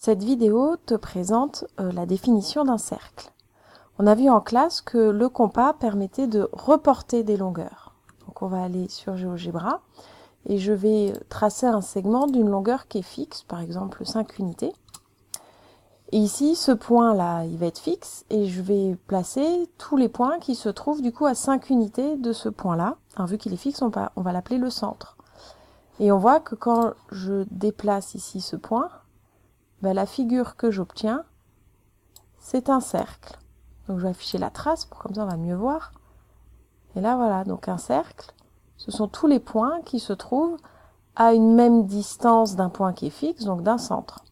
Cette vidéo te présente la définition d'un cercle. On a vu en classe que le compas permettait de reporter des longueurs. Donc on va aller sur GeoGebra et je vais tracer un segment d'une longueur qui est fixe, par exemple 5 unités. Et ici, ce point-là, il va être fixe et je vais placer tous les points qui se trouvent du coup à 5 unités de ce point-là. Vu qu'il est fixe, on va l'appeler le centre. Et on voit que quand je déplace ici ce point, la figure que j'obtiens, c'est un cercle. Donc je vais afficher la trace, pour comme ça on va mieux voir. Et là voilà, donc un cercle, ce sont tous les points qui se trouvent à une même distance d'un point qui est fixe, donc d'un centre.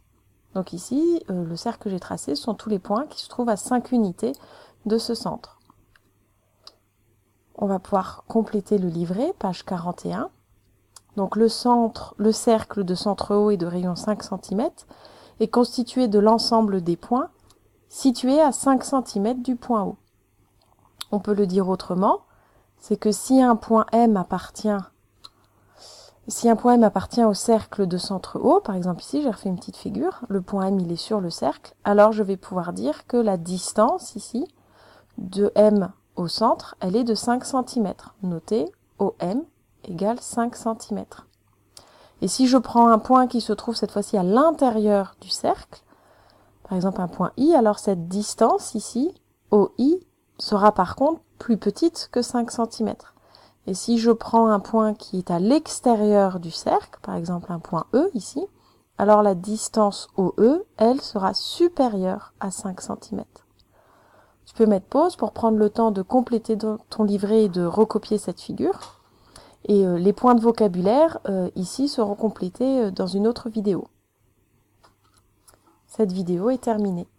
Donc ici, le cercle que j'ai tracé, ce sont tous les points qui se trouvent à 5 unités de ce centre. On va pouvoir compléter le livret, page 41. Donc le cercle de centre haut et de rayon 5 cm est constitué de l'ensemble des points situés à 5 cm du point haut. On peut le dire autrement, c'est que si un point M appartient au cercle de centre haut, par exemple ici j'ai refait une petite figure, le point M il est sur le cercle, alors je vais pouvoir dire que la distance ici de M au centre, elle est de 5 cm. Notez OM égale 5 cm. Et si je prends un point qui se trouve cette fois-ci à l'intérieur du cercle, par exemple un point I, alors cette distance ici, OI, sera par contre plus petite que 5 cm. Et si je prends un point qui est à l'extérieur du cercle, par exemple un point E ici, alors la distance OE, elle, sera supérieure à 5 cm. Tu peux mettre pause pour prendre le temps de compléter ton livret et de recopier cette figure. Et les points de vocabulaire, ici, seront complétés dans une autre vidéo. Cette vidéo est terminée.